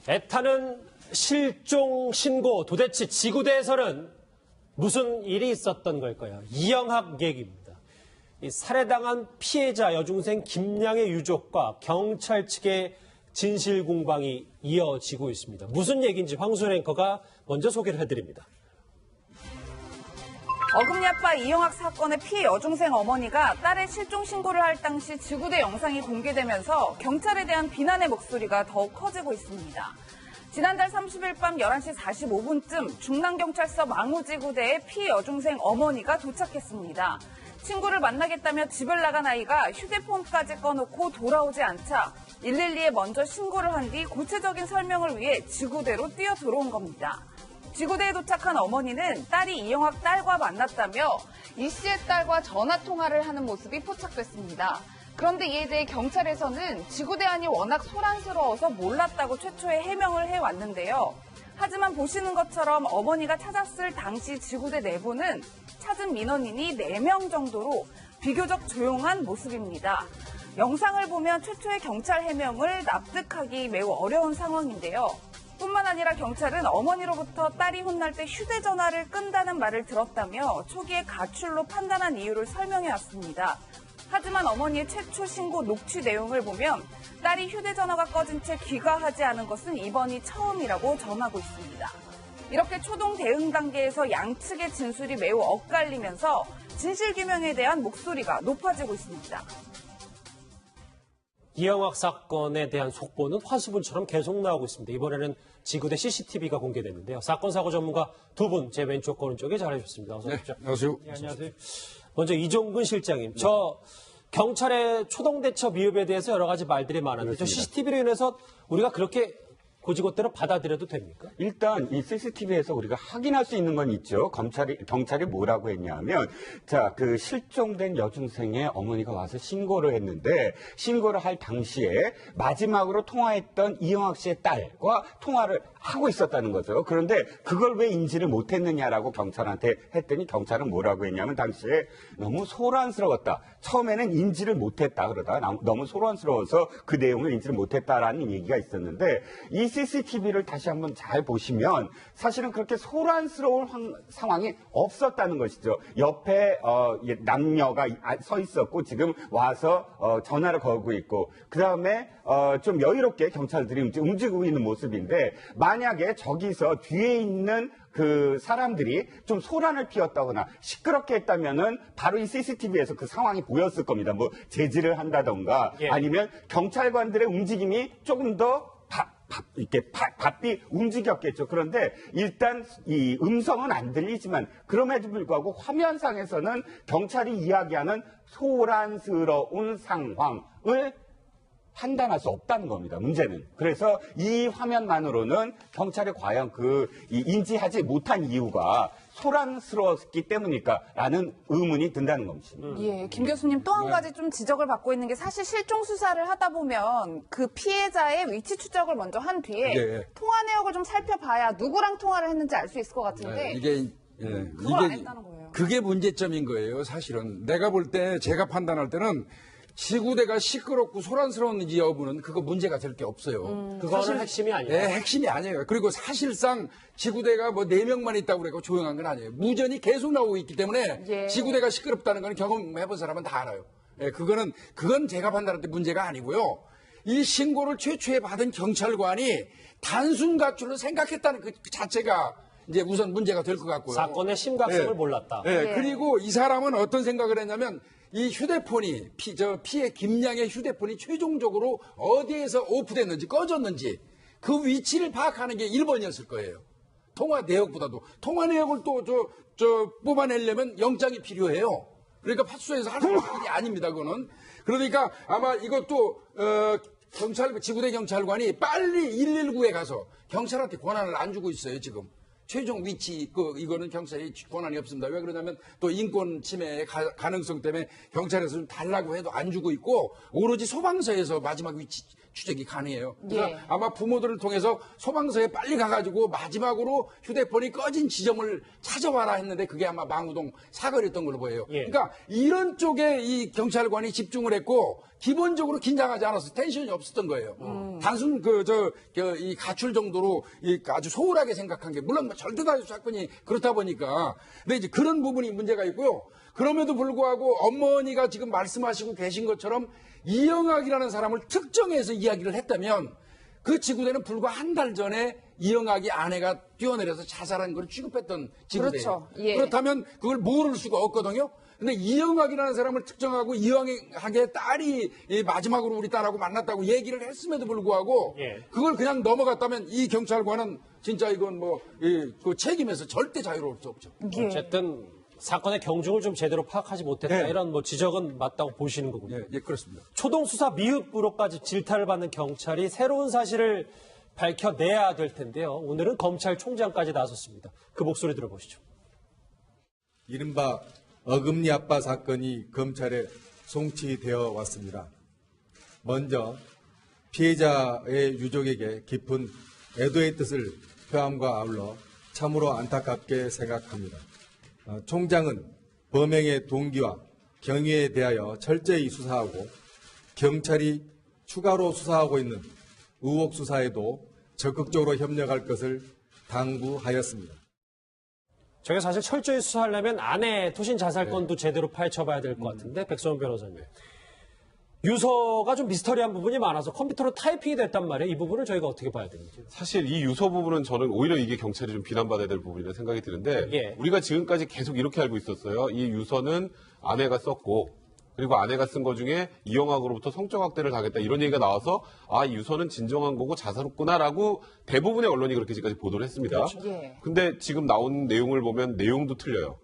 애타는 실종 신고, 도대체 지구대에서는 무슨 일이 있었던 걸까요? 이영학 얘기입니다. 이 살해당한 피해자 여중생 김양의 유족과 경찰 측의 진실 공방이 이어지고 있습니다. 무슨 얘기인지 황순 앵커가 먼저 소개를 해드립니다. 어금니 아빠 이영학 사건의 피해 여중생 어머니가 딸의 실종 신고를 할 당시 지구대 영상이 공개되면서 경찰에 대한 비난의 목소리가 더욱 커지고 있습니다. 지난달 30일 밤 11시 45분쯤 중랑경찰서 망우지구대에 피해 여중생 어머니가 도착했습니다. 친구를 만나겠다며 집을 나간 아이가 휴대폰까지 꺼놓고 돌아오지 않자 112에 먼저 신고를 한 뒤 구체적인 설명을 위해 지구대로 뛰어 들어온 겁니다. 지구대에 도착한 어머니는 딸이 이영학 딸과 만났다며 이 씨의 딸과 전화통화를 하는 모습이 포착됐습니다. 그런데 이에 대해 경찰에서는 지구대 안이 워낙 소란스러워서 몰랐다고 최초에 해명을 해왔는데요. 하지만 보시는 것처럼 어머니가 찾았을 당시 지구대 내부는 찾은 민원인이 4명 정도로 비교적 조용한 모습입니다. 영상을 보면 최초의 경찰 해명을 납득하기 매우 어려운 상황인데요. 뿐만 아니라 경찰은 어머니로부터 딸이 혼날 때 휴대전화를 끈다는 말을 들었다며 초기에 가출로 판단한 이유를 설명해왔습니다. 하지만 어머니의 최초 신고 녹취 내용을 보면 딸이 휴대전화가 꺼진 채 귀가하지 않은 것은 이번이 처음이라고 전하고 있습니다. 이렇게 초동 대응 단계에서 양측의 진술이 매우 엇갈리면서 진실규명에 대한 목소리가 높아지고 있습니다. 이영학 사건에 대한 속보는 화수분처럼 계속 나오고 있습니다. 이번에는 지구대 CCTV가 공개됐는데요. 사건 사고 전문가 두 분 제 왼쪽 오른쪽에 잘해주셨습니다. 어서 오십시오. 네, 안녕하세요. 네, 안녕하세요. 먼저 이종근 실장님, 저 경찰의 초동 대처 미흡에 대해서 여러 가지 말들이 많은데 저 CCTV로 인해서 우리가 그렇게 고지고대로 받아들여도 됩니까? 일단 이 CCTV에서 우리가 확인할 수 있는 건 있죠. 경찰이 뭐라고 했냐면, 자, 그 실종된 여중생의 어머니가 와서 신고를 했는데, 신고를 할 당시에 마지막으로 통화했던 이영학 씨의 딸과 통화를 하고 있었다는 거죠. 그런데 그걸 왜 인지를 못했느냐라고 경찰한테 했더니 경찰은 뭐라고 했냐면 당시에 너무 소란스러웠다. 처음에는 인지를 못했다 그러다 너무 소란스러워서 그 내용을 인지를 못했다라는 얘기가 있었는데 이 CCTV를 다시 한번 잘 보시면 사실은 그렇게 소란스러운 상황이 없었다는 것이죠. 옆에 남녀가 서 있었고 지금 와서 전화를 걸고 있고 그 다음에 좀 여유롭게 경찰들이 움직이고 있는 모습인데 만약에 저기서 뒤에 있는 그 사람들이 좀 소란을 피웠다거나 시끄럽게 했다면은 바로 이 CCTV에서 그 상황이 보였을 겁니다. 뭐 제지를 한다던가 아니면 경찰관들의 움직임이 조금 더 이렇게 바삐 움직였겠죠. 그런데 일단 이 음성은 안 들리지만 그럼에도 불구하고 화면상에서는 경찰이 이야기하는 소란스러운 상황을 판단할 수 없다는 겁니다. 문제는. 그래서 이 화면만으로는 경찰이 과연 인지하지 못한 이유가 소란스러웠기 때문일까라는 의문이 든다는 겁니다. 예, 김 교수님 또 한 가지 좀 지적을 받고 있는 게 사실 실종 수사를 하다 보면 그 피해자의 위치 추적을 먼저 한 뒤에 통화 내역을 좀 살펴봐야 누구랑 통화를 했는지 알 수 있을 것 같은데 이게 그걸 안 했다는 거예요. 그게 문제점인 거예요. 사실은 내가 볼 때 제가 판단할 때는 지구대가 시끄럽고 소란스러운지 여부는 그거 문제가 될 게 없어요. 그거는 핵심이 아니에요. 네, 핵심이 아니에요. 그리고 사실상 지구대가 뭐 4명만 있다고 그래서 조용한 건 아니에요. 무전이 계속 나오고 있기 때문에 지구대가 시끄럽다는 건 경험해본 사람은 다 알아요. 예, 그건 제가 판단할 때 문제가 아니고요. 이 신고를 최초에 받은 경찰관이 단순 가출을 생각했다는 그 자체가 이제 우선 문제가 될 것 같고요. 사건의 심각성을 몰랐다. 그리고 이 사람은 어떤 생각을 했냐면 이 휴대폰이 피해 김양의 휴대폰이 최종적으로 어디에서 오프됐는지 꺼졌는지 그 위치를 파악하는 게 1번이었을 거예요. 통화 내역보다도 통화 내역을 또 뽑아내려면 영장이 필요해요. 그러니까 파출소에서 할 수 있는 일이 아닙니다. 그거는. 그러니까 아마 이것도 지구대 경찰관이 빨리 119에 가서 경찰한테 권한을 안 주고 있어요. 지금. 최종 위치, 이거는 경찰이 권한이 없습니다. 왜 그러냐면 또 인권 침해의 가능성 때문에 경찰에서 좀 달라고 해도 안 주고 있고 오로지 소방서에서 마지막 위치 추적이 가능해요. 그래서 아마 부모들을 통해서 소방서에 빨리 가가지고 마지막으로 휴대폰이 꺼진 지점을 찾아와라 했는데 그게 아마 망우동 사거리였던 걸로 보여요. 그러니까 이런 쪽에 이 경찰관이 집중을 했고 기본적으로 긴장하지 않아서 텐션이 없었던 거예요. 단순 이 가출 정도로 아주 소홀하게 생각한 게, 물론 뭐 절대다수 사건이 그렇다 보니까. 근데 이제 그런 부분이 문제가 있고요. 그럼에도 불구하고 어머니가 지금 말씀하시고 계신 것처럼 이영학이라는 사람을 특정해서 이야기를 했다면 그 지구대는 불과 한 달 전에 이영학이 아내가 뛰어내려서 자살한 걸 취급했던 지구대예요. 그렇죠. 예. 그렇다면 그걸 모를 수가 없거든요. 근데 이영학이라는 사람을 특정하고 이영학의 딸이 마지막으로 우리 딸하고 만났다고 얘기를 했음에도 불구하고 예. 그걸 그냥 넘어갔다면 이 경찰관은 진짜 이건 그 책임에서 절대 자유로울 수 없죠. 예. 어쨌든 사건의 경중을 좀 제대로 파악하지 못했다. 네. 이런 뭐 지적은 맞다고 보시는 거군요. 예, 그렇습니다. 초동 수사 미흡으로까지 질타를 받는 경찰이 새로운 사실을 밝혀내야 될 텐데요. 오늘은 검찰총장까지 나섰습니다. 그 목소리 들어보시죠. 이른바 어금니 아빠 사건이 검찰에 송치되어 왔습니다. 먼저 피해자의 유족에게 깊은 애도의 뜻을 표함과 아울러 참으로 안타깝게 생각합니다. 총장은 범행의 동기와 경위에 대하여 철저히 수사하고 경찰이 추가로 수사하고 있는 의혹 수사에도 적극적으로 협력할 것을 당부하였습니다. 저게 사실 철저히 수사하려면 아내 투신 자살 건도 제대로 파헤쳐봐야 될 것 같은데, 백성원 변호사님. 유서가 좀 미스터리한 부분이 많아서 컴퓨터로 타이핑이 됐단 말이에요. 이 부분을 저희가 어떻게 봐야 되는지. 사실 이 유서 부분은 저는 오히려 이게 경찰이 좀 비난받아야 될 부분이라 생각이 드는데 예. 우리가 지금까지 계속 이렇게 알고 있었어요. 이 유서는 아내가 썼고 그리고 아내가 쓴 것 중에 이영학으로부터 성적 학대를 당했다 이런 얘기가 나와서 아, 이 유서는 진정한 거고 자살했구나라고 대부분의 언론이 그렇게 지금까지 보도를 했습니다. 그렇죠. 예. 근데 지금 나온 내용을 보면 내용도 틀려요.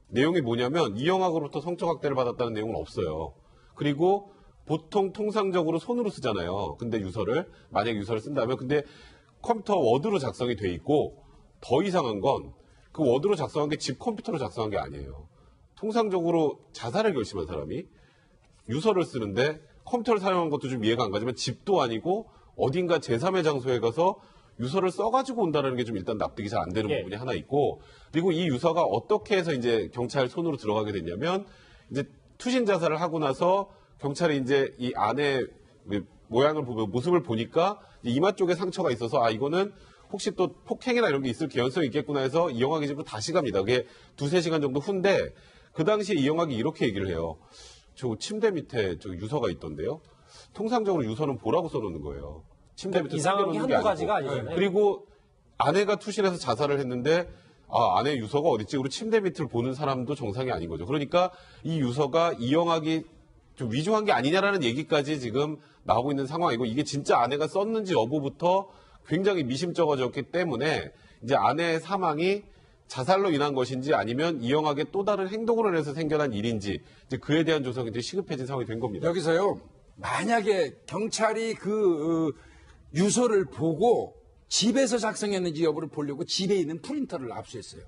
내용이 뭐냐면 이영학으로부터 성적 학대를 받았다는 내용은 없어요. 그리고 보통 통상적으로 손으로 쓰잖아요. 근데 유서를 만약 유서를 쓴다면 근데 컴퓨터 워드로 작성이 돼 있고 더 이상한 건 그 워드로 작성한 게 집 컴퓨터로 작성한 게 아니에요. 통상적으로 자살을 결심한 사람이 유서를 쓰는데 컴퓨터를 사용한 것도 좀 이해가 안 가지만 집도 아니고 어딘가 제3의 장소에 가서 유서를 써가지고 온다는 게 좀 일단 납득이 잘 안 되는 예. 부분이 하나 있고 그리고 이 유서가 어떻게 해서 이제 경찰 손으로 들어가게 됐냐면 이제 투신 자살을 하고 나서 경찰이 이제 이 안에 모양을 보면 모습을 보니까 이마 쪽에 상처가 있어서 아 이거는 혹시 또 폭행이나 이런 게 있을 개연성이 있겠구나 해서 이영학이 집으로 다시 갑니다. 그게 2-3시간 정도 후인데 그 당시에 이영학이 이렇게 얘기를 해요. 저 침대 밑에 저 유서가 있던데요. 통상적으로 유서는 보라고 써놓는 거예요. 침대 밑에 이상한 게 숨겨놓는 한두 가지가 아니잖아요. 그리고 아내가 투신해서 자살을 했는데 아, 아내 유서가 어딨지? 그리고 침대 밑을 보는 사람도 정상이 아닌 거죠. 그러니까 이 유서가 이영학이 좀 위조한 게 아니냐라는 얘기까지 지금 나오고 있는 상황이고 이게 진짜 아내가 썼는지 여부부터 굉장히 미심쩍어졌기 때문에 이제 아내의 사망이 자살로 인한 것인지 아니면 이영학의 또 다른 행동으로 인해서 생겨난 일인지 이제 그에 대한 조사가 이제 시급해진 상황이 된 겁니다. 여기서요, 만약에 경찰이 그 유서를 보고 집에서 작성했는지 여부를 보려고 집에 있는 프린터를 압수했어요.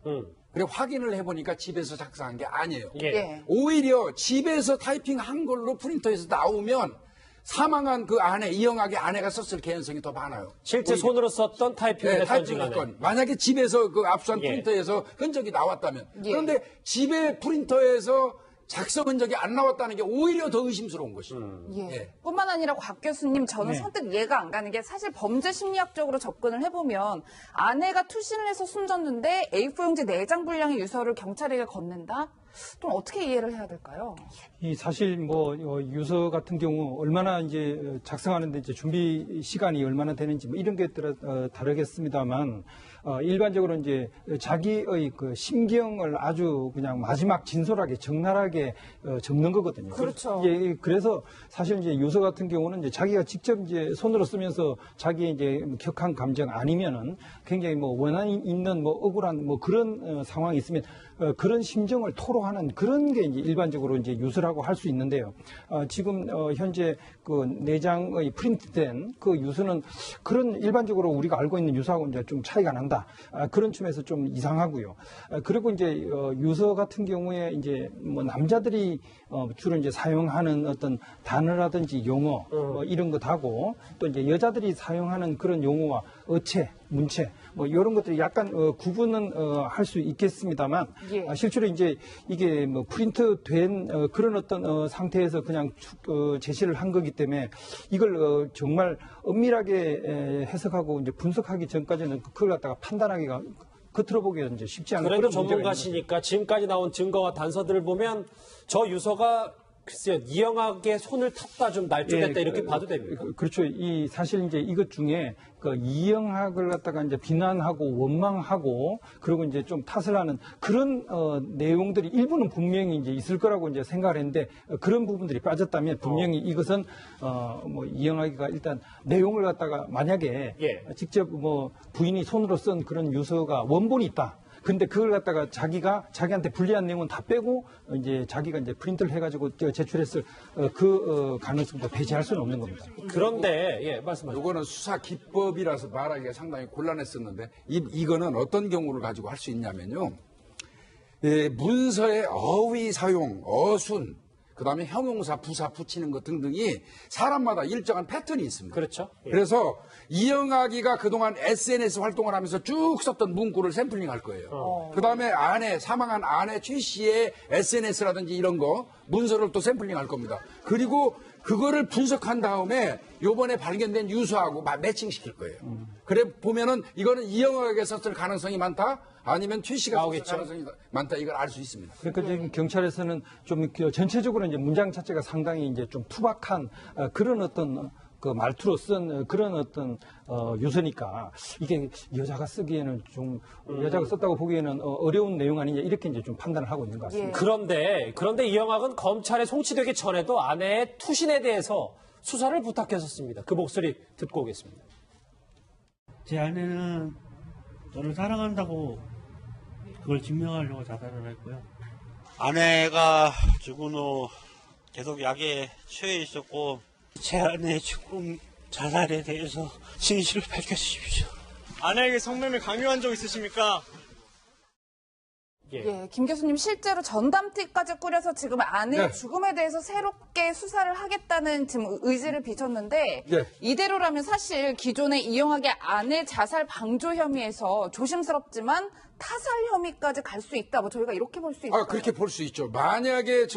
그래 확인을 해보니까 집에서 작성한 게 아니에요. 예. 예. 오히려 집에서 타이핑한 걸로 프린터에서 나오면 사망한 그 아내, 이영학의 아내가 썼을 개연성이 더 많아요. 실제 오히려. 손으로 썼던 타이핑을 네, 했던지 타이핑을 간에. 했건 만약에 집에서 그 압수한 예. 프린터에서 흔적이 나왔다면 예. 그런데 집에 프린터에서 작성 흔적이 안 나왔다는 게 오히려 더 의심스러운 것이죠. 예. 예. 뿐만 아니라 곽 교수님, 저는 선뜻 이해가 안 가는 게 사실 범죄 심리학적으로 접근을 해보면 아내가 투신을 해서 숨졌는데 A4용지 4장 분량의 유서를 경찰에게 건넨다? 좀 어떻게 이해를 해야 될까요? 이 사실 뭐 유서 같은 경우 얼마나 이제 작성하는데 이제 준비 시간이 얼마나 되는지 뭐 이런 게 다르겠습니다만 일반적으로 이제 자기의 그 심경을 아주 그냥 마지막 진솔하게 적나라하게 적는 거거든요. 그렇죠. 예, 그래서 사실 이제 유서 같은 경우는 이제 자기가 직접 이제 손으로 쓰면서 자기의 이제 격한 감정 아니면은 굉장히 뭐 원한이 있는 뭐 억울한 뭐 그런 상황이 있으면 그런 심정을 토로하는 그런 게 이제 일반적으로 이제 유서라고 할 수 있는데요. 지금 현재 그 4장의 프린트된 그 유서는 그런 일반적으로 우리가 알고 있는 유서하고 이제 좀 차이가 난다. 그런 측면에서 좀 이상하고요. 그리고 이제 유서 같은 경우에 이제 뭐 남자들이 주로 이제 사용하는 어떤 단어라든지 용어 이런 것하고 또 이제 여자들이 사용하는 그런 용어와 어체, 문체 뭐 이런 것들이 약간 구분은 할 수 있겠습니다만 예. 실제로 이제 이게 뭐 프린트된 그런 어떤 상태에서 그냥 제시를 한 거기 때문에 이걸 정말 엄밀하게 해석하고 이제 분석하기 전까지는 그걸 갖다가 판단하기가 겉으로 보기에는 이제 쉽지 않은 그래도 그런 문제가 있는 전문가시니까 지금까지 나온 증거와 단서들을 보면 저 유서가 글쎄요, 이영학의 손을 탔다, 좀 날조됐다, 이렇게 봐도 됩니다. 그렇죠. 사실 이제 이것 중에 이영학을 갖다가 이제 비난하고 원망하고 그리고 이제 좀 탓을 하는 그런 내용들이 일부는 분명히 이제 있을 거라고 이제 생각을 했는데 그런 부분들이 빠졌다면 분명히 이것은 뭐 이영학이가 일단 내용을 갖다가 만약에 직접 뭐 부인이 손으로 쓴 그런 유서가 원본이 있다. 근데 그걸 갖다가 자기한테 불리한 내용은 다 빼고 이제 자기가 이제 프린트를 해가지고 제출했을 그 가능성도 배제할 수는 없는 겁니다. 그런데 말씀하세요. 이거는 수사 기법이라서 말하기가 상당히 곤란했었는데 이거는 어떤 경우를 가지고 할 수 있냐면요. 문서의 어휘 사용, 어순, 그다음에 형용사, 부사 붙이는 것 등등이 사람마다 일정한 패턴이 있습니다. 그렇죠. 그래서 이영학이가 그동안 SNS 활동을 하면서 쭉 썼던 문구를 샘플링 할 거예요. 그다음에 사망한 아내 최 씨의 SNS라든지 이런 거 문서를 또 샘플링 할 겁니다. 그리고 그거를 분석한 다음에 요번에 발견된 유서하고 매칭시킬 거예요. 그래 보면은 이거는 이영학에게 썼을 가능성이 많다, 아니면 최 씨가 썼을 가능성이 많다, 이걸 알 수 있습니다. 그러니까 지금 경찰에서는 좀 전체적으로 이제 문장 자체가 상당히 이제 좀 투박한 그런 어떤 그 말투로 쓴 그런 어떤 유서니까 이게 여자가 쓰기에는 좀 여자가 썼다고 보기에는 어려운 내용 아니냐 이렇게 이제 좀 판단을 하고 있는 것 같습니다. 그런데 이영학은 검찰에 송치되기 전에도 아내의 투신에 대해서 수사를 부탁했었습니다. 그 목소리 듣고 오겠습니다. 제 아내는 저를 사랑한다고 그걸 증명하려고 자살을 했고요. 아내가 죽은 후 계속 약에 취해 있었고, 제 아내의 죽음, 자살에 대해서 진실을 밝혀주십시오. 아내에게 성매매 강요한 적 있으십니까? 김 교수님 실제로 전담팀까지 꾸려서 지금 아내의 죽음에 대해서 새롭게 수사를 하겠다는 지금 의지를 비쳤는데 이대로라면 사실 기존의 이영학의 아내 자살 방조 혐의에서 조심스럽지만 타살 혐의까지 갈 수 있다. 뭐 저희가 이렇게 볼 수 있어요. 그렇게 볼 수 있죠. 만약에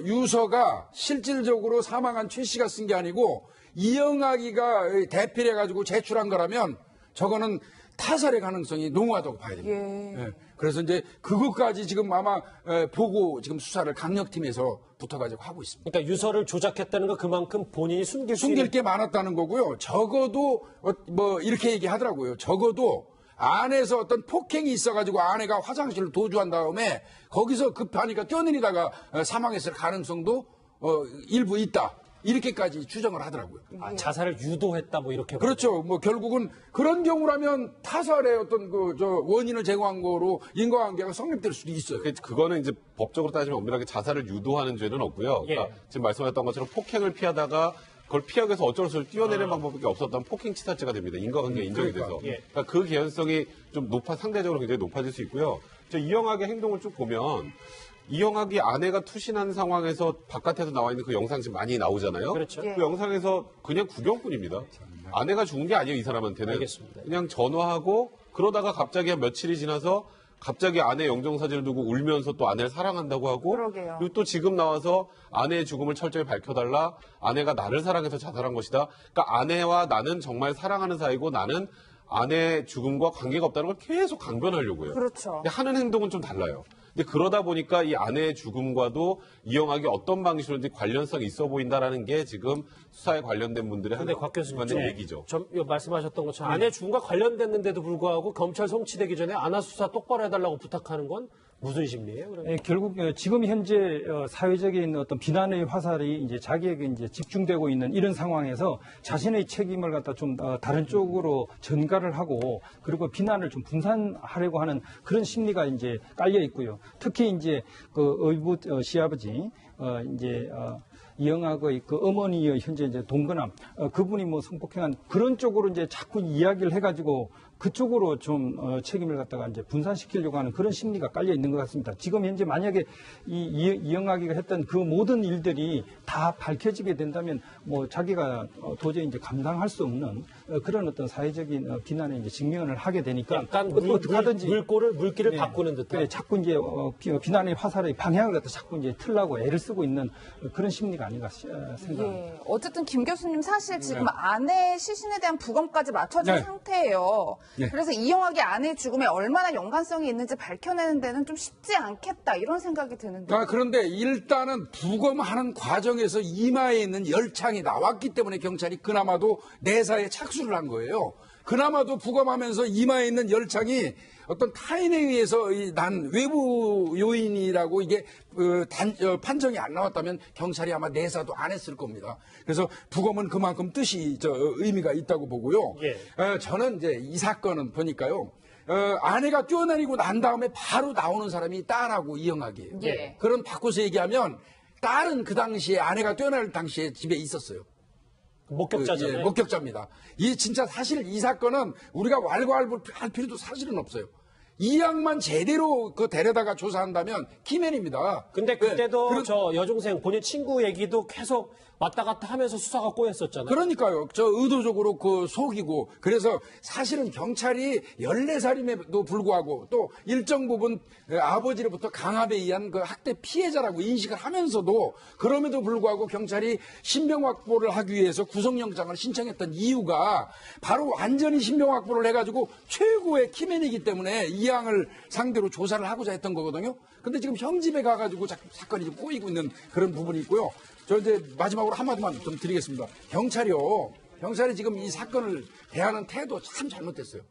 유서가 실질적으로 사망한 최 씨가 쓴 게 아니고 이영학이가 대필해가지고 제출한 거라면 저거는 타살의 가능성이 농후하다고 봐야 됩니다. 그래서 이제 그것까지 지금 아마 보고 지금 수사를 강력팀에서 붙어가지고 하고 있습니다. 그러니까 유서를 조작했다는 건 그만큼 본인이 숨길 게 많았다는 거고요. 적어도 뭐 이렇게 얘기하더라고요. 적어도 안에서 어떤 폭행이 있어가지고 아내가 화장실을 도주한 다음에 거기서 급하니까 뛰어내리다가 사망했을 가능성도 일부 있다. 이렇게까지 추정을 하더라고요. 자살을 유도했다 뭐 이렇게. 그렇죠. 뭐 결국은 그런 경우라면 타살의 어떤 원인을 제공한 거로 인과관계가 성립될 수도 있어요. 그거는 이제 법적으로 따지면 엄밀하게 자살을 유도하는 죄는 없고요. 그러니까 지금 말씀하셨던 것처럼 폭행을 피하다가 그걸 피하기 위해서 어쩔 수 없이 뛰어내리는 방법밖에 없었다면 폭행치사죄가 됩니다. 인과관계가 인정이 돼서. 그러니까 그 개연성이 좀 상대적으로 굉장히 높아질 수 있고요. 이영학의 행동을 쭉 보면 이영학이 아내가 투신한 상황에서 바깥에서 나와 있는 그 영상 지금 많이 나오잖아요. 그렇죠. 그 영상에서 그냥 구경꾼입니다. 아내가 죽은 게 아니에요, 이 사람한테는. 알겠습니다. 그냥 전화하고 그러다가 갑자기 한 며칠이 지나서 갑자기 아내 영정사진을 두고 울면서 또 아내를 사랑한다고 하고 그러게요. 그리고 또 지금 나와서 아내의 죽음을 철저히 밝혀달라. 아내가 나를 사랑해서 자살한 것이다. 그러니까 아내와 나는 정말 사랑하는 사이고 나는 아내의 죽음과 관계가 없다는 걸 계속 강변하려고 해요. 그렇죠. 근데 하는 행동은 좀 달라요. 근데 그러다 보니까 이 아내의 죽음과도 이영학이 어떤 방식으로든지 관련성이 있어 보인다라는 게 지금 수사에 관련된 분들의 근데 곽 교수님 얘기죠. 말씀하셨던 것처럼 아내 죽음과 관련됐는데도 불구하고 검찰 송치되기 전에 아나 수사 똑바로 해달라고 부탁하는 건 무슨 심리예요? 그러면? 결국 지금 현재 사회적인 어떤 비난의 화살이 이제 자기에게 이제 집중되고 있는 이런 상황에서 자신의 책임을 갖다 좀 다른 쪽으로 전가를 하고 그리고 비난을 좀 분산하려고 하는 그런 심리가 이제 깔려 있고요. 특히 이제 그 의붓 시아버지 이영학의 그 어머니의 현재 이제 동거남 그분이 뭐 성폭행한 그런 쪽으로 이제 자꾸 이야기를 해가지고 그쪽으로 좀 책임을 갖다가 이제 분산시키려고 하는 그런 심리가 깔려 있는 것 같습니다. 지금 현재 만약에 이영학이가 했던 그 모든 일들이 다 밝혀지게 된다면 뭐 자기가 도저히 이제 감당할 수 없는 그런 어떤 사회적인 비난에 이제 직면을 하게 되니까 약간 어떻게 하든지 물길을 네. 바꾸는 듯한. 그래, 자꾸 이제 비난의 화살의 방향을 갖다 자꾸 이제 틀라고 애를 쓰고 있는 그런 심리가 아닌가 생각합니다. 예. 어쨌든 김 교수님 사실 지금 아내 시신에 대한 부검까지 맞춰진 네. 상태예요. 네. 그래서 이영학이 아내의 죽음에 얼마나 연관성이 있는지 밝혀내는 데는 좀 쉽지 않겠다 이런 생각이 드는데. 그런데 일단은 부검하는 과정에서 이마에 있는 열창이 나왔기 때문에 경찰이 그나마도 내사에 착수를 한 거예요. 그나마도 부검하면서 이마에 있는 열창이 어떤 타인에 의해서 난 외부 요인이라고 이게 판정이 안 나왔다면 경찰이 아마 내사도 안 했을 겁니다. 그래서 부검은 그만큼 뜻이 의미가 있다고 보고요. 예. 저는 이제 이 사건은 보니까요. 아내가 뛰어내리고 난 다음에 바로 나오는 사람이 딸하고 이영학이에요. 예. 그럼 바꿔서 얘기하면 딸은 그 당시에 아내가 뛰어날 당시에 집에 있었어요. 목격자잖아요. 예, 목격자입니다. 이 진짜 사실 이 사건은 우리가 왈가왈부할 필요도 사실은 없어요. 이 양만 제대로 그 데려다가 조사한다면 키맨입니다. 근데 그때도 네, 저 여중생 본인 친구 얘기도 계속 왔다 갔다 하면서 수사가 꼬였었잖아요. 그러니까요. 저 의도적으로 그 속이고 그래서 사실은 경찰이 14살임에도 불구하고 또 일정 부분 아버지로부터 강압에 의한 그 학대 피해자라고 인식을 하면서도 그럼에도 불구하고 경찰이 신병 확보를 하기 위해서 구속영장을 신청했던 이유가 바로 완전히 신병 확보를 해가지고 최고의 키맨이기 때문에 이 양을 상대로 조사를 하고자 했던 거거든요. 근데 지금 형집에 가가지고 자꾸 사건이 좀 꼬이고 있는 그런 부분이 있고요. 저 이제 마지막으로 한마디만 좀 드리겠습니다. 경찰이 지금 이 사건을 대하는 태도 참 잘못됐어요.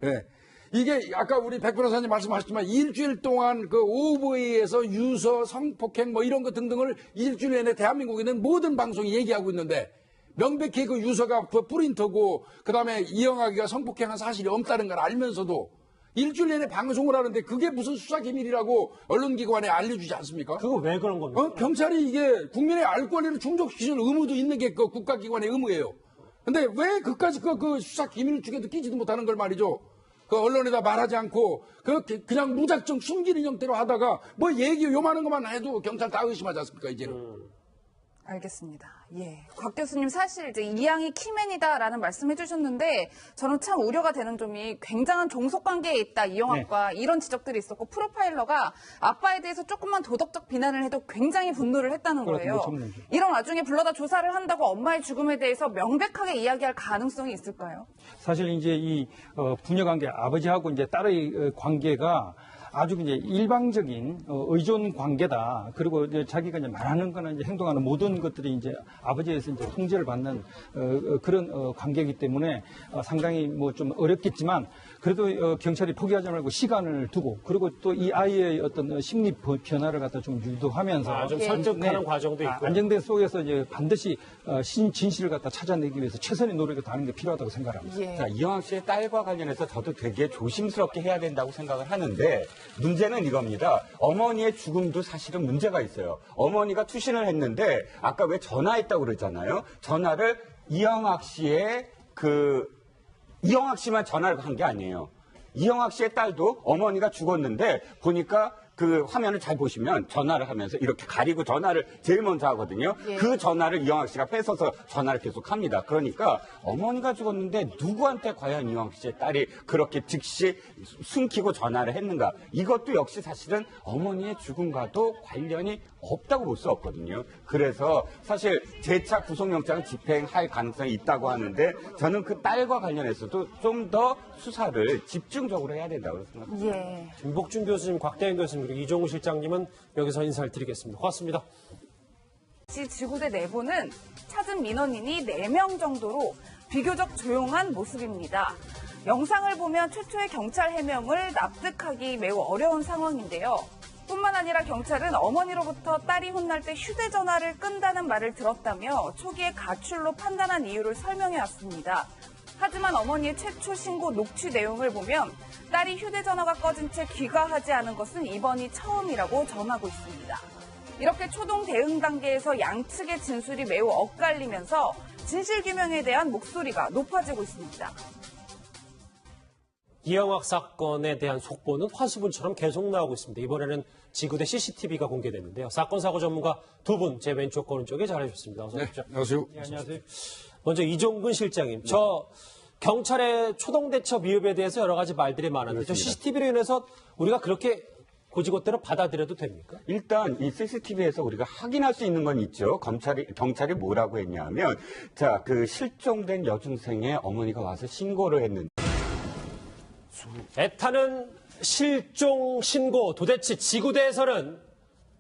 예. 이게 아까 우리 백 변호사님 말씀하셨지만 일주일 동안 그 오브웨이에서 유서, 성폭행 뭐 이런 거 등등을 일주일 내내 대한민국에 있는 모든 방송이 얘기하고 있는데 명백히 그 유서가 프린터고 그다음에 이영학이가 성폭행한 사실이 없다는 걸 알면서도 일주일 내내 방송을 하는데 그게 무슨 수사기밀이라고 언론기관에 알려주지 않습니까? 그거 왜 그런 겁니까? 경찰이 이게 국민의 알 권리를 충족시킬 의무도 있는 게 그 국가기관의 의무예요. 근데 왜 그까지 그 수사기밀 중에도 끼지도 못하는 걸 말이죠. 그 언론에다 말하지 않고 그냥 무작정 숨기는 형태로 하다가 뭐 얘기 요만한 것만 해도 경찰 다 의심하지 않습니까 이제는. 알겠습니다. 예. 곽 교수님 사실 이제 이 양이 키맨이다라는 말씀해 주셨는데 저는 참 우려가 되는 점이 굉장한 종속 관계에 있다 이영학과 이런 지적들이 있었고 프로파일러가 아빠에 대해서 조금만 도덕적 비난을 해도 굉장히 분노를 했다는 거예요. 이런 와중에 불러다 조사를 한다고 엄마의 죽음에 대해서 명백하게 이야기할 가능성이 있을까요? 사실 이제 이 부녀 관계 아버지하고 이제 딸의 관계가 아주 이제 일방적인 의존 관계다. 그리고 이제 자기가 이제 말하는 거나 이제 행동하는 모든 것들이 이제 아버지에서 이제 통제를 받는 그런 관계이기 때문에 상당히 뭐 좀 어렵겠지만 그래도 경찰이 포기하지 말고 시간을 두고 그리고 또 이 아이의 어떤 심리 변화를 갖다 좀 유도하면서 좀 설득하는 과정도 있고 안정된 속에서 이제 반드시 진실을 갖다 찾아내기 위해서 최선의 노력을 다하는 게 필요하다고 생각합니다. 예. 자, 이영학 씨의 딸과 관련해서 저도 되게 조심스럽게 해야 된다고 생각을 하는데 문제는 이겁니다. 어머니의 죽음도 사실은 문제가 있어요. 어머니가 투신을 했는데 아까 왜 전화했다고 그랬잖아요. 전화를 이영학 씨만 전화를 한 게 아니에요. 이영학 씨의 딸도 어머니가 죽었는데 보니까 그 화면을 잘 보시면 전화를 하면서 이렇게 가리고 전화를 제일 먼저 하거든요. 예. 그 전화를 이영학 씨가 뺏어서 전화를 계속 합니다. 그러니까 어머니가 죽었는데 누구한테 과연 이영학 씨의 딸이 그렇게 즉시 숨기고 전화를 했는가. 이것도 역시 사실은 어머니의 죽음과도 관련이 없다고 볼 수 없거든요. 그래서 사실 재차 구속영장을 집행할 가능성이 있다고 하는데 저는 그 딸과 관련해서도 좀 더 수사를 집중적으로 해야 된다고 생각합니다. 예. 김복준 교수님, 곽대현 교수님 그리고 이종우 실장님은 여기서 인사를 드리겠습니다. 고맙습니다. 지구대 내부는 찾은 민원인이 4명 정도로 비교적 조용한 모습입니다. 영상을 보면 최초의 경찰 해명을 납득하기 매우 어려운 상황인데요. 뿐만 아니라 경찰은 어머니로부터 딸이 혼날 때 휴대전화를 끈다는 말을 들었다며 초기에 가출로 판단한 이유를 설명해왔습니다. 하지만 어머니의 최초 신고 녹취 내용을 보면 딸이 휴대전화가 꺼진 채 귀가하지 않은 것은 이번이 처음이라고 전하고 있습니다. 이렇게 초동 대응 단계에서 양측의 진술이 매우 엇갈리면서 진실규명에 대한 목소리가 높아지고 있습니다. 이영학 사건에 대한 속보는 화수분처럼 계속 나오고 있습니다. 이번에는 지구대 CCTV가 공개됐는데요. 사건 사고 전문가 두 분 제 왼쪽 오른쪽에 잘해주셨습니다. 어서 오십시오. 안녕하세요. 네, 안녕하세요. 먼저 이종근 실장님, 저 경찰의 초동 대처 미흡에 대해서 여러 가지 말들이 많았는데 저 CCTV로 인해서 우리가 그렇게 고지고대로 받아들여도 됩니까? 일단 이 CCTV에서 우리가 확인할 수 있는 건 있죠. 경찰이 뭐라고 했냐면, 자, 그 실종된 여중생의 어머니가 와서 신고를 했는데, 애타는 실종 신고, 도대체 지구대에서는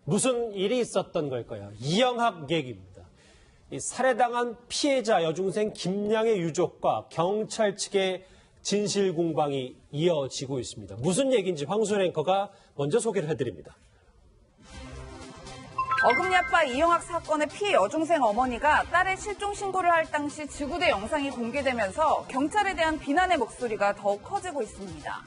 무슨 일이 있었던 걸까요? 이영학 얘기입니다. 이 살해당한 피해자 여중생 김양의 유족과 경찰 측의 진실 공방이 이어지고 있습니다. 무슨 얘기인지 황수연 앵커가 먼저 소개를 해드립니다. 어금니 아빠 이영학 사건의 피해 여중생 어머니가 딸의 실종 신고를 할 당시 지구대 영상이 공개되면서 경찰에 대한 비난의 목소리가 더욱 커지고 있습니다.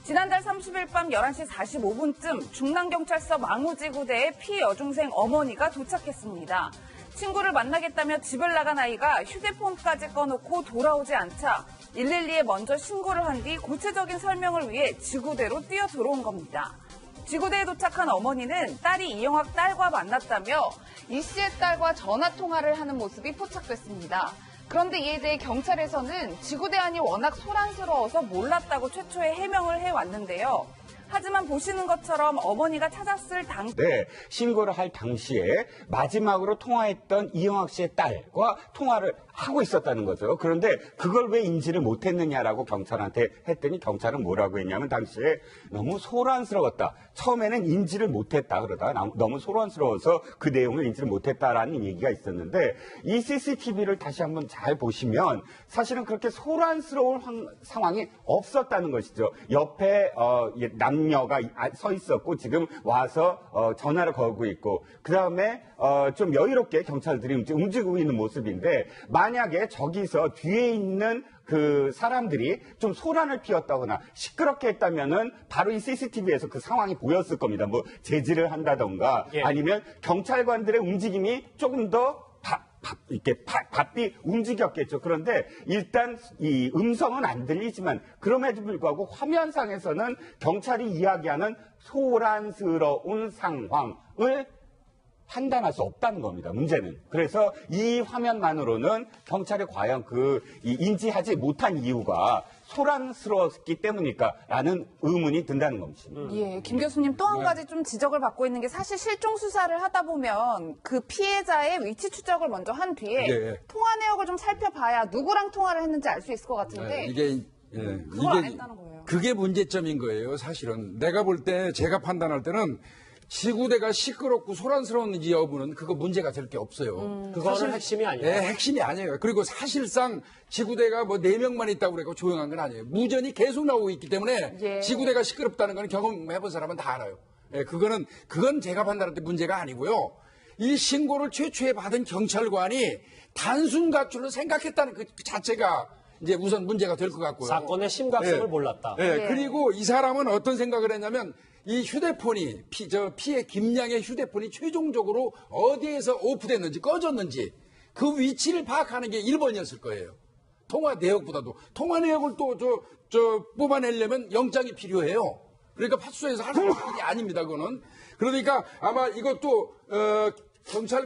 지난달 30일 밤 11시 45분쯤 중랑경찰서 망우지구대에 피해 여중생 어머니가 도착했습니다. 친구를 만나겠다며 집을 나간 아이가 휴대폰까지 꺼놓고 돌아오지 않자 112에 먼저 신고를 한 뒤 구체적인 설명을 위해 지구대로 뛰어 들어온 겁니다. 지구대에 도착한 어머니는 딸이 이영학 딸과 만났다며 이 씨의 딸과 전화통화를 하는 모습이 포착됐습니다. 그런데 이에 대해 경찰에서는 지구대 안이 워낙 소란스러워서 몰랐다고 최초에 해명을 해왔는데요. 하지만 보시는 것처럼 어머니가 찾았을 네, 신고를 할 당시에 마지막으로 통화했던 이영학 씨의 딸과 통화를 하고 있었다는 거죠. 그런데 그걸 왜 인지를 못했느냐라고 경찰한테 했더니 경찰은 뭐라고 했냐면 당시에 너무 소란스러웠다. 처음에는 인지를 못했다 그러다 너무 소란스러워서 그 내용을 인지를 못했다라는 얘기가 있었는데 이 CCTV를 다시 한번 잘 보시면 사실은 그렇게 소란스러운 상황이 없었다는 것이죠. 옆에 남녀가 서 있었고 지금 와서 전화를 걸고 있고 그 다음에 좀 여유롭게 경찰들이 움직이고 있는 모습인데 만약에 저기서 뒤에 있는 그 사람들이 좀 소란을 피웠다거나 시끄럽게 했다면은 바로 이 CCTV에서 그 상황이 보였을 겁니다. 뭐 제지를 한다던가 아니면 경찰관들의 움직임이 조금 더 이렇게 바삐 움직였겠죠. 그런데 일단 이 음성은 안 들리지만 그럼에도 불구하고 화면상에서는 경찰이 이야기하는 소란스러운 상황을 판단할 수 없다는 겁니다. 문제는. 그래서 이 화면만으로는 경찰이 과연 인지하지 못한 이유가 소란스러웠기 때문일까라는 의문이 든다는 겁니다. 예, 김 교수님 또 한 가지 좀 지적을 받고 있는 게 사실 실종 수사를 하다 보면 그 피해자의 위치 추적을 먼저 한 뒤에 통화 내역을 좀 살펴봐야 누구랑 통화를 했는지 알 수 있을 것 같은데 그걸 안 했다는 거예요. 그게 문제점인 거예요. 사실은 내가 볼 때 제가 판단할 때는 지구대가 시끄럽고 소란스러운지 여부는 그거 문제가 될 게 없어요. 그거는 핵심이 아니에요. 네, 핵심이 아니에요. 그리고 사실상 지구대가 뭐 4명만 있다고 그래서 조용한 건 아니에요. 무전이 계속 나오고 있기 때문에 지구대가 시끄럽다는 건 경험해본 사람은 다 알아요. 예, 그건 제가 판단할 때 문제가 아니고요. 이 신고를 최초에 받은 경찰관이 단순 가출로 생각했다는 그 자체가 이제 우선 문제가 될 것 같고요. 사건의 심각성을 몰랐다. 그리고 이 사람은 어떤 생각을 했냐면 이 휴대폰이 피해 김양의 휴대폰이 최종적으로 어디에서 오프됐는지 꺼졌는지 그 위치를 파악하는 게 1번이었을 거예요. 통화 내역보다도 통화 내역을 또 뽑아내려면 영장이 필요해요. 그러니까 파출소에서 할 수 있는 일이 아닙니다. 그거는. 그러니까 아마 이것도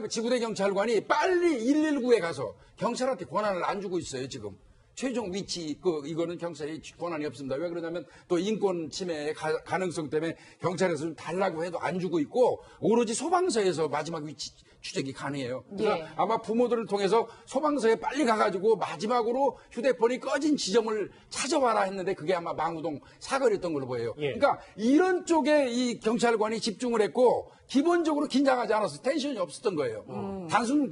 지구대 경찰관이 빨리 119에 가서 경찰한테 권한을 안 주고 있어요. 지금. 최종 위치, 이거는 경찰이 권한이 없습니다. 왜 그러냐면 또 인권 침해의 가능성 때문에 경찰에서 좀 달라고 해도 안 주고 있고 오로지 소방서에서 마지막 위치 추적이 가능해요. 그래서 아마 부모들을 통해서 소방서에 빨리 가가지고 마지막으로 휴대폰이 꺼진 지점을 찾아와라 했는데 그게 아마 망우동 사거리였던 걸로 보여요. 그러니까 이런 쪽에 이 경찰관이 집중을 했고 기본적으로 긴장하지 않아서 텐션이 없었던 거예요. 단순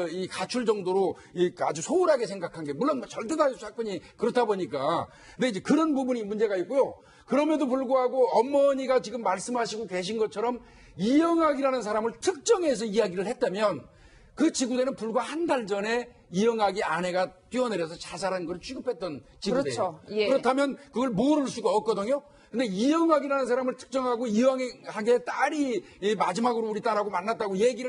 이 가출 정도로 아주 소홀하게 생각한 게 물론 절대 다수 사건이 그렇다 보니까 근데 이제 그런 부분이 문제가 있고요. 그럼에도 불구하고 어머니가 지금 말씀하시고 계신 것처럼 이영학이라는 사람을 특정해서 이야기를 했다면 그 지구대는 불과 한 달 전에 이영학이 아내가 뛰어내려서 자살한 걸 취급했던 지구대예요. 그렇죠. 예. 그렇다면 그걸 모를 수가 없거든요. 근데 이영학이라는 사람을 특정하고 이영학의 딸이 마지막으로 우리 딸하고 만났다고 얘기를